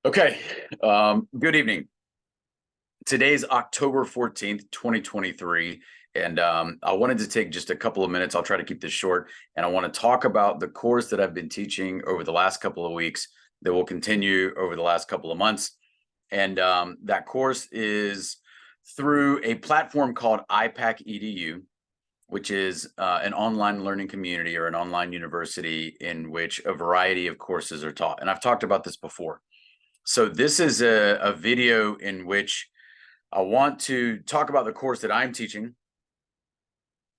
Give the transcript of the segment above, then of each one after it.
Okay, good evening. Today's October 14th, 2023, and I wanted to take just a couple of minutes. I'll try to keep this short, and I want to talk about the course that I've been teaching over the last couple of weeks that will continue over the last couple of months. And that course is through a platform called IPAK-EDU, which is an online learning community or an online university in which a variety of courses are taught. And I've talked about this before. So this is a video in which I want to talk about the course that I'm teaching.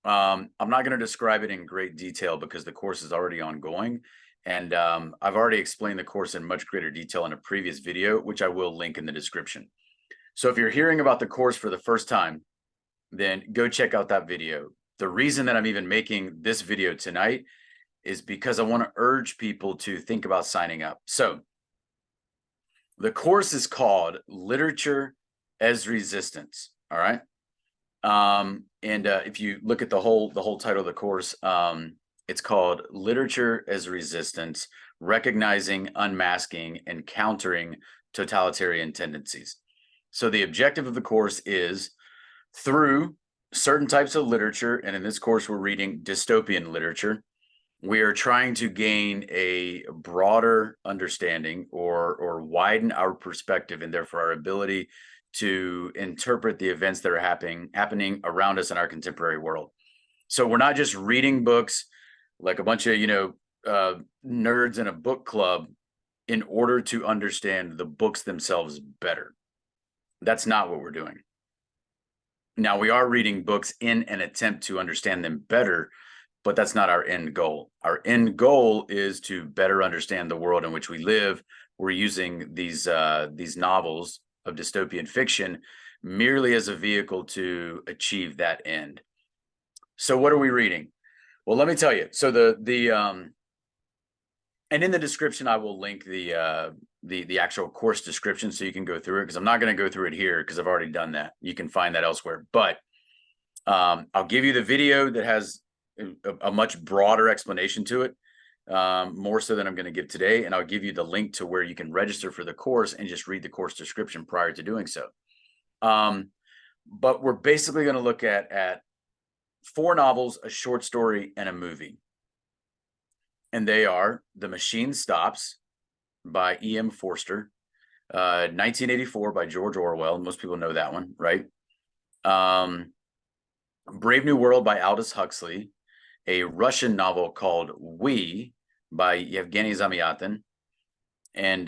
I'm not going to describe it in great detail because the course is already ongoing. And I've already explained the course in much greater detail in a previous video, which I will link in the description. So if you're hearing about the course for the first time, then go check out that video. The reason that I'm even making this video tonight is because I want to urge people to think about signing up. So the course is called Literature as Resistance. All right. If you look at the whole title of the course, it's called Literature as Resistance, Recognizing, Unmasking, and Countering Totalitarian Tendencies. So the objective of the course is through certain types of literature, and in this course, we're reading dystopian literature. We are trying to gain a broader understanding or widen our perspective and therefore our ability to interpret the events that are happening around us in our contemporary world. So we're not just reading books like a bunch of, nerds in a book club in order to understand the books themselves better. That's not what we're doing. Now, we are reading books in an attempt to understand them better, but that's not our end goal. Our end goal is to better understand the world in which we live. We're using these novels of dystopian fiction merely as a vehicle to achieve that end. So what are we reading? Well, let me tell you. So and in the description, I will link the actual course description so you can go through it, because I'm not going to go through it here because I've already done that. You can find that elsewhere. But I'll give you the video that has a much broader explanation to it, more so than I'm going to give today. And I'll give you the link to where you can register for the course and just read the course description prior to doing so. But we're basically going to look at 4 novels, a short story, and a movie. And they are The Machine Stops by E.M. Forster, 1984 by George Orwell. Most people know that one, right? Brave New World by Aldous Huxley, a Russian novel called We by Yevgeny Zamyatin, and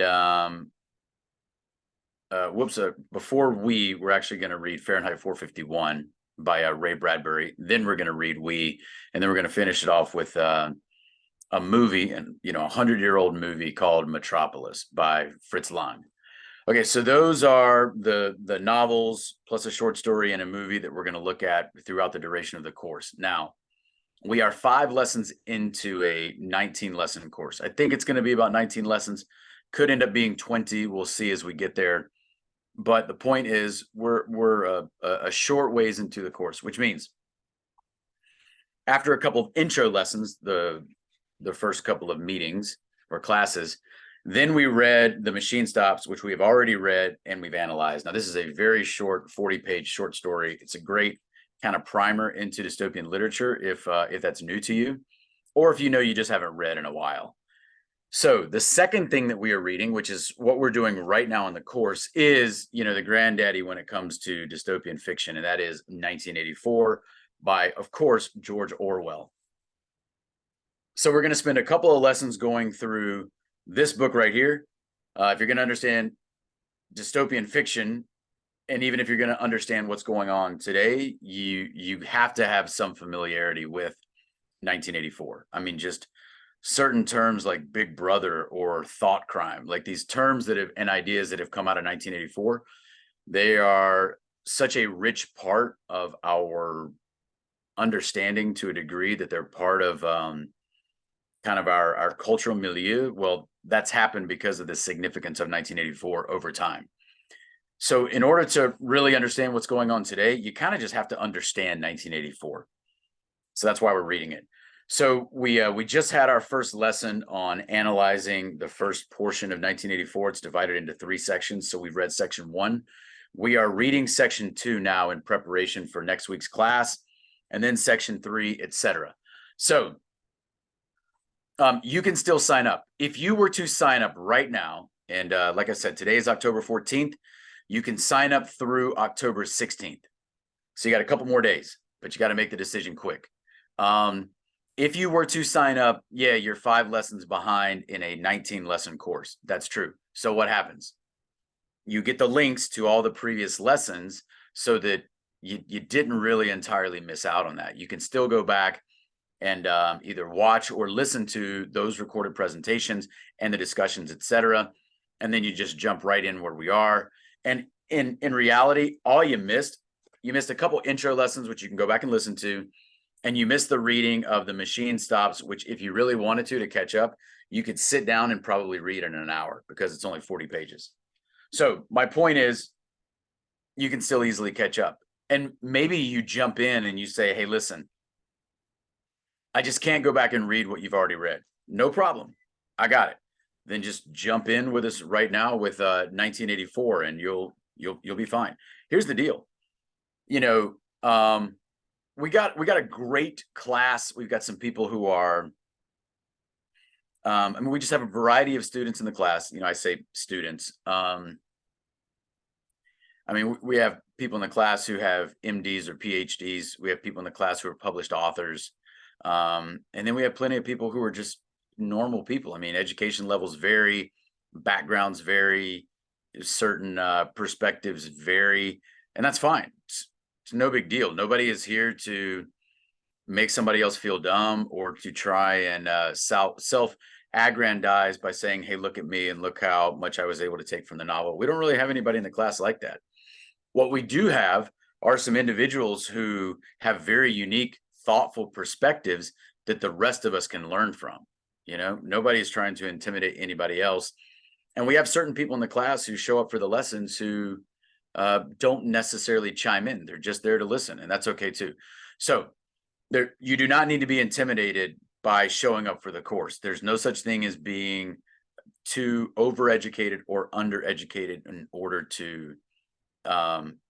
before we're actually going to read Fahrenheit 451 by Ray Bradbury. Then we're going to read We, and then we're going to finish it off with a movie, and a 100-year-old movie called Metropolis by Fritz Lang. Okay, so those are the novels plus a short story and a movie that we're going to look at throughout the duration of the course. Now, we are 5 lessons into a 19-lesson course. I think it's going to be about 19 lessons. Could end up being 20. We'll see as we get there. But the point is, we're a short ways into the course, which means after a couple of intro lessons, the first couple of meetings or classes, then we read The Machine Stops, which we have already read and we've analyzed. Now, this is a very short 40-page short story. It's a great kind of primer into dystopian literature if that's new to you, or if you just haven't read in a while. So the second thing that we are reading, which is what we're doing right now in the course, is the granddaddy when it comes to dystopian fiction, and that is 1984 by, of course, George Orwell. So we're going to spend a couple of lessons going through this book right here. If you're going to understand dystopian fiction, and even if you're going to understand what's going on today, you have to have some familiarity with 1984. I mean, just certain terms like Big Brother or thought crime, like these terms and ideas that have come out of 1984, they are such a rich part of our understanding to a degree that they're part of kind of our cultural milieu. Well, that's happened because of the significance of 1984 over time. So in order to really understand what's going on today, you kind of just have to understand 1984. So that's why we're reading it. So we just had our first lesson on analyzing the first portion of 1984. It's divided into 3 sections. So we've read section 1. We are reading section 2 now in preparation for next week's class, and then section 3, etc. So you can still sign up. If you were to sign up right now, and like I said, today is October 14th, you can sign up through October 16th. So you got a couple more days, but you got to make the decision quick. If you were to sign up, yeah, you're 5 lessons behind in a 19 lesson course. That's true. So what happens? You get the links to all the previous lessons so that you didn't really entirely miss out on that. You can still go back and either watch or listen to those recorded presentations and the discussions, etc. And then you just jump right in where we are. And in reality, all you missed a couple intro lessons, which you can go back and listen to. And you missed the reading of the machine stops, which if you really wanted to catch up, you could sit down and probably read in an hour because it's only 40 pages. So my point is, you can still easily catch up. And maybe you jump in and you say, hey, listen, I just can't go back and read what you've already read. No problem. I got it. Then just jump in with us right now with 1984 and you'll be fine. Here's the deal. We got a great class. We've got some people who are, we just have a variety of students in the class. I say students. We have people in the class who have MDs or PhDs. We have people in the class who are published authors. And then we have plenty of people who are just normal people. Education levels vary, backgrounds vary, certain perspectives vary, and that's fine. It's no big deal. Nobody is here to make somebody else feel dumb or to try and self-aggrandize by saying, hey, look at me and look how much I was able to take from the novel. We don't really have anybody in the class like that. What we do have are some individuals who have very unique, thoughtful perspectives that the rest of us can learn from. Nobody is trying to intimidate anybody else. And we have certain people in the class who show up for the lessons who don't necessarily chime in. They're just there to listen, and that's okay too. So you do not need to be intimidated by showing up for the course. There's no such thing as being too overeducated or undereducated in order to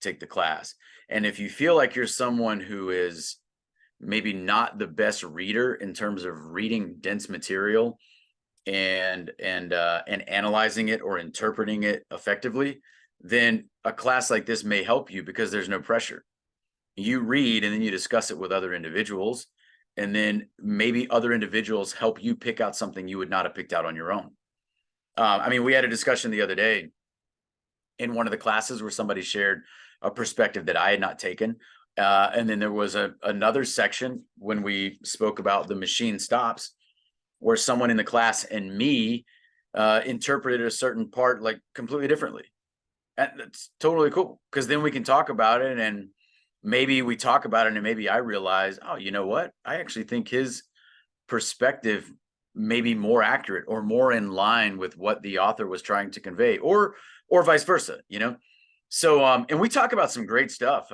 take the class. And if you feel like you're someone who is maybe not the best reader in terms of reading dense material and analyzing it or interpreting it effectively, then a class like this may help you because there's no pressure. You read and then you discuss it with other individuals, and then maybe other individuals help you pick out something you would not have picked out on your own. We had a discussion the other day in one of the classes where somebody shared a perspective that I had not taken. And then there was another section when we spoke about the machine stops where someone in the class and me interpreted a certain part like completely differently. And that's totally cool because then we can talk about it, and maybe we talk about it and maybe I realize, oh, you know what? I actually think his perspective may be more accurate or more in line with what the author was trying to convey, or vice versa, So, and we talk about some great stuff.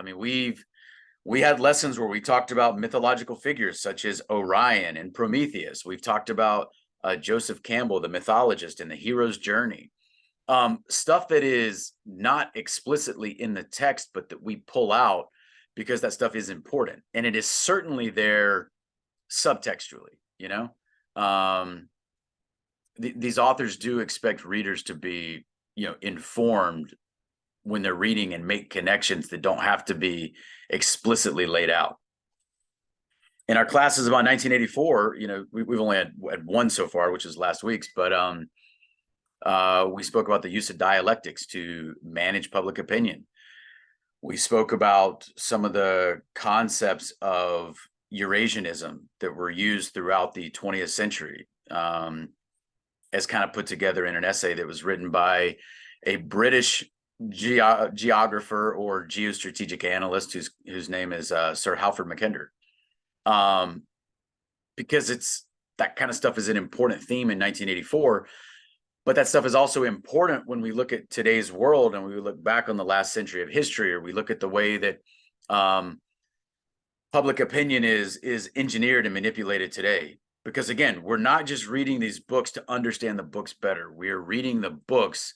We had lessons where we talked about mythological figures such as Orion and Prometheus. We've talked about Joseph Campbell, the mythologist, and the hero's journey. Stuff that is not explicitly in the text, but that we pull out because that stuff is important. And it is certainly there subtextually, these authors do expect readers to be, informed when they're reading and make connections that don't have to be explicitly laid out. In our classes about 1984, we've only had one so far, which is last week's, but we spoke about the use of dialectics to manage public opinion. We spoke about some of the concepts of Eurasianism that were used throughout the 20th century, as kind of put together in an essay that was written by a British geographer or geostrategic analyst whose name is Sir Halford Mackinder. Because that kind of stuff is an important theme in 1984. But that stuff is also important when we look at today's world and we look back on the last century of history, or we look at the way that public opinion is engineered and manipulated today. Because again, we're not just reading these books to understand the books better. We are reading the books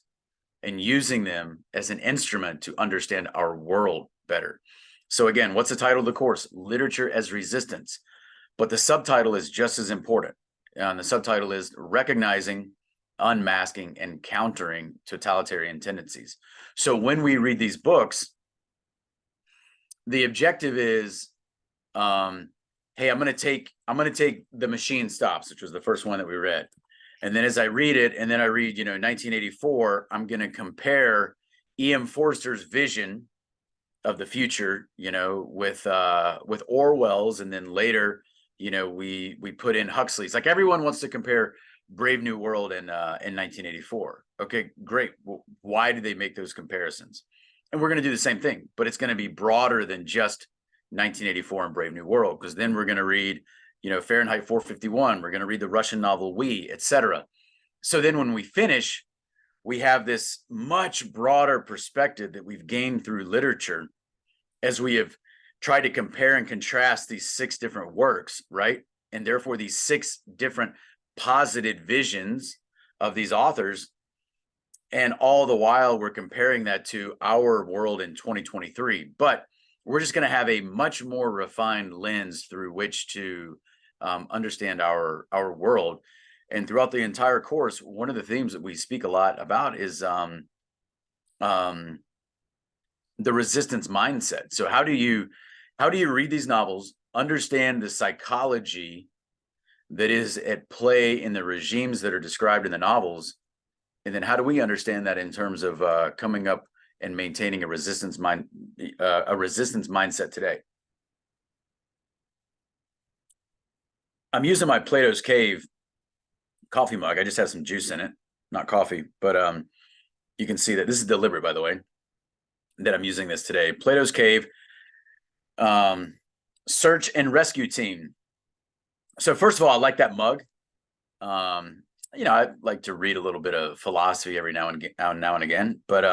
and using them as an instrument to understand our world better. So again, what's the title of the course? Literature as Resistance. But the subtitle is just as important. And the subtitle is Recognizing, Unmasking, and Countering Totalitarian Tendencies. So when we read these books, the objective is, hey, I'm going to take The Machine Stops, which was the first one that we read. And then as I read it, and then I read, 1984, I'm going to compare E.M. Forster's vision of the future, with Orwell's, and then later, we put in Huxley's. Like, everyone wants to compare Brave New World in 1984. Okay, great. Well, why did they make those comparisons? And we're going to do the same thing, but it's going to be broader than just 1984 and Brave New World, because then we're going to read, Fahrenheit 451. We're going to read the Russian novel We, etc. So then when we finish, we have this much broader perspective that we've gained through literature as we have tried to compare and contrast these 6 different works, right? And therefore these 6 different posited visions of these authors. And all the while we're comparing that to our world in 2023. But we're just going to have a much more refined lens through which to understand our world. And throughout the entire course, one of the themes that we speak a lot about is the resistance mindset. So how do you read these novels, understand the psychology that is at play in the regimes that are described in the novels, and then how do we understand that in terms of coming up and maintaining a resistance mindset today? I'm using my Plato's Cave coffee mug. I just have some juice in it, not coffee, but you can see that this is deliberate, by the way, that I'm using this today. Plato's Cave, Search and Rescue Team. So first of all, I like that mug. I like to read a little bit of philosophy every now and again, but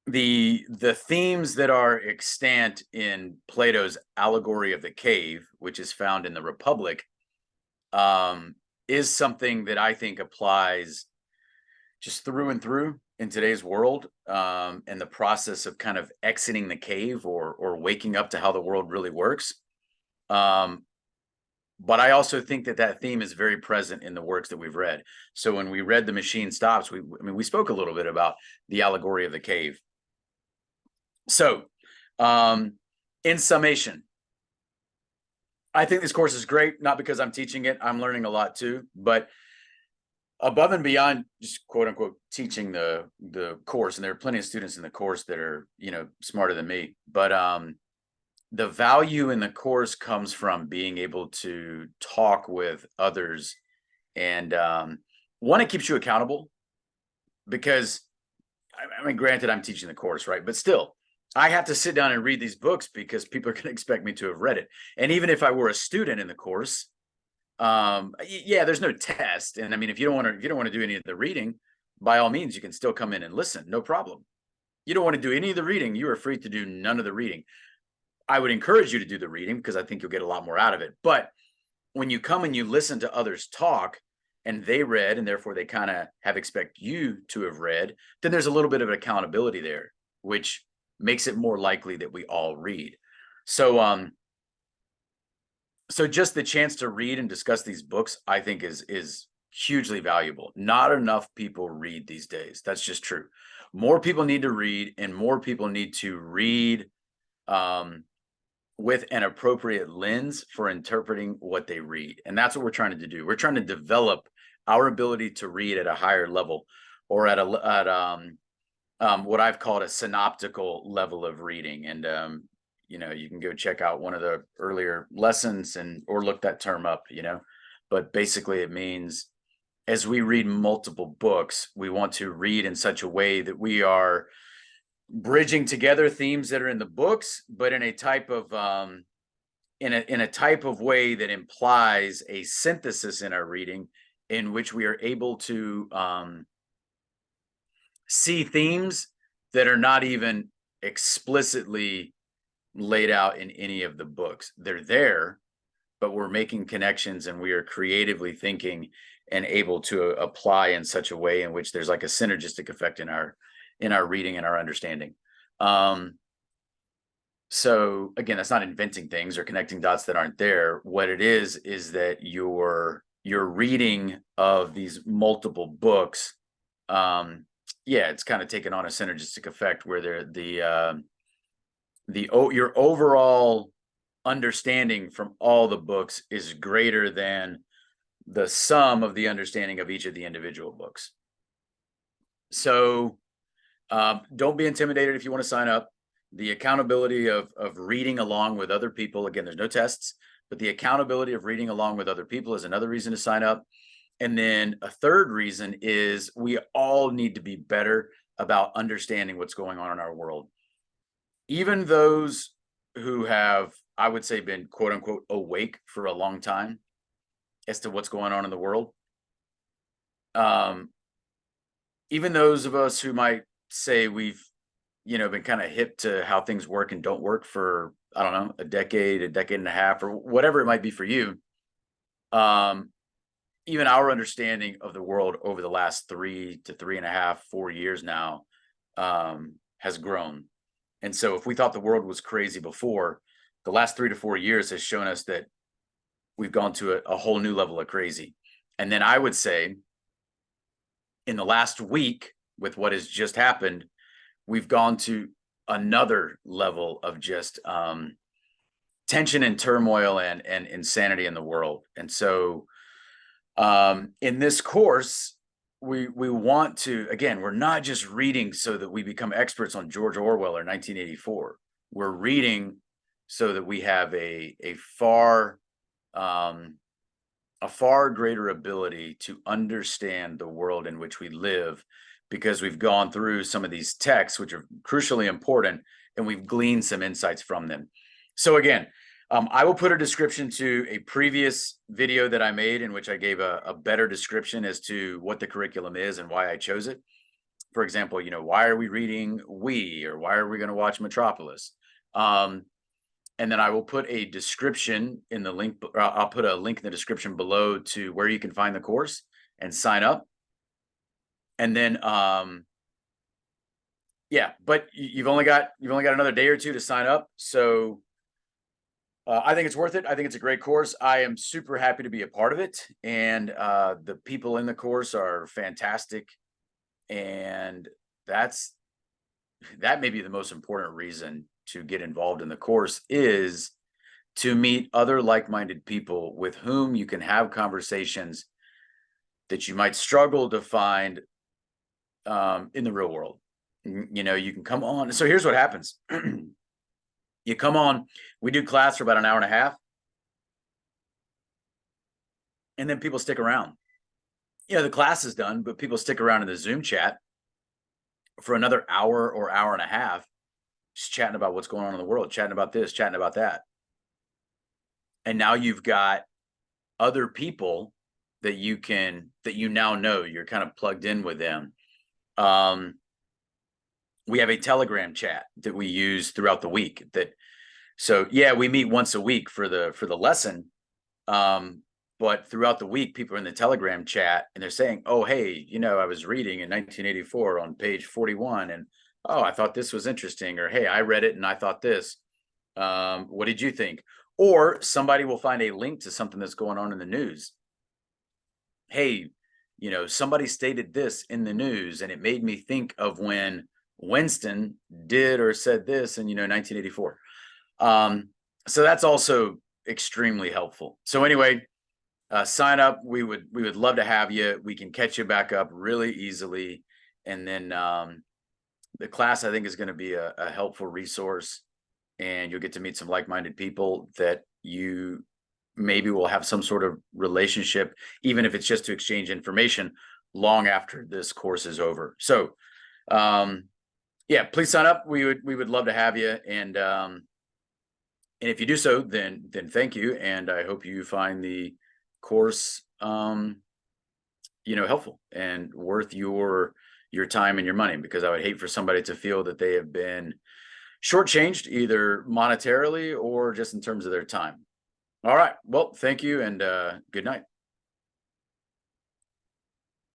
the themes that are extant in Plato's allegory of the cave, which is found in the Republic, is something that I think applies just through and through in today's world, and the process of kind of exiting the cave or waking up to how the world really works. But I also think that theme is very present in the works that we've read. So when we read The Machine Stops, we spoke a little bit about the allegory of the cave. So, in summation, I think this course is great, not because I'm teaching it, I'm learning a lot too, but above and beyond just quote unquote teaching the course, and there are plenty of students in the course that are, smarter than me, but the value in the course comes from being able to talk with others. And one, it keeps you accountable, because granted, I'm teaching the course, right? But still, I have to sit down and read these books because people are going to expect me to have read it. And even if I were a student in the course, there's no test. And if you don't want to do any of the reading, by all means, you can still come in and listen, no problem. You don't want to do any of the reading, you are free to do none of the reading. I would encourage you to do the reading because I think you'll get a lot more out of it. But when you come and you listen to others talk and they read, and therefore they kind of expect you to have read, then there's a little bit of accountability there, which makes it more likely that we all read. So, so just the chance to read and discuss these books, I think is hugely valuable. Not enough people read these days. That's just true. More people need to read, and more people need to read with an appropriate lens for interpreting what they read. And that's what we're trying to do. We're trying to develop our ability to read at a higher level, or at what I've called a synoptical level of reading. And you can go check out one of the earlier lessons or look that term up, but basically it means as we read multiple books, we want to read in such a way that we are bridging together themes that are in the books, but in a type of in a type of way that implies a synthesis in our reading, in which we are able to see themes that are not even explicitly laid out in any of the books. They're there, but we're making connections and we are creatively thinking and able to apply in such a way in which there's like a synergistic effect in our reading and our understanding. So again, that's not inventing things or connecting dots that aren't there. What it is that your reading of these multiple books, it's kind of taken on a synergistic effect where your overall understanding from all the books is greater than the sum of the understanding of each of the individual books. So don't be intimidated if you want to sign up. The accountability of reading along with other people, again, there's no tests, but the accountability of reading along with other people is another reason to sign up. And then a third reason is we all need to be better about understanding what's going on in our world. Even those who have, I would say, been quote unquote awake for a long time as to what's going on in the world. Even those of us who might say we've, been kind of hip to how things work and don't work for, I don't know, a decade and a half, or whatever it might be for you. Even our understanding of the world over the last 3 to 3.5, 4 years now has grown. And so if we thought the world was crazy before, the last 3 to 4 years has shown us that we've gone to a whole new level of crazy. And then I would say in the last week, with what has just happened, we've gone to another level of just tension and turmoil and insanity in the world. And so in this course, we want to, again, we're not just reading so that we become experts on George Orwell or 1984. We're reading so that we have a far greater ability to understand the world in which we live, because we've gone through some of these texts, which are crucially important, and we've gleaned some insights from them. So again, I will put a description to a previous video that I made in which I gave a better description as to what the curriculum is and why I chose it. For example, why are we reading We, or why are we going to watch Metropolis? And then I will put a description in the link. I'll put a link in the description below to where you can find the course and sign up. And then, but you've only got another day or two to sign up. So I think it's worth it. I think it's a great course. I am super happy to be a part of it. And the people in the course are fantastic. And that may be the most important reason to get involved in the course, is to meet other like-minded people with whom you can have conversations that you might struggle to find in the real world. You can come on. So here's what happens. You come on, we do class for about an hour and a half, and then people stick around. The class is done, but people stick around in the Zoom chat for another hour or hour and a half, just chatting about what's going on in the world, chatting about this, chatting about that. And now you've got other people that you now know, you're kind of plugged in with them. We have a Telegram chat that we use throughout the week. We meet once a week for the lesson. But throughout the week, people are in the Telegram chat and they're saying, oh, hey, I was reading in 1984 on page 41, and oh, I thought this was interesting, or hey, I read it and I thought this. What did you think? Or somebody will find a link to something that's going on in the news. Hey, somebody stated this in the news, and it made me think of when Winston did or said this in 1984. So that's also extremely helpful. So anyway, sign up. We would love to have you. We can catch you back up really easily, and then the class, I think, is going to be a helpful resource, and you'll get to meet some like-minded people that you maybe will have some sort of relationship, even if it's just to exchange information long after this course is over. So please sign up. We would love to have you. And if you do so, then thank you. And I hope you find the course, helpful and worth your time and your money, because I would hate for somebody to feel that they have been shortchanged either monetarily or just in terms of their time. All right. Well, thank you and good night.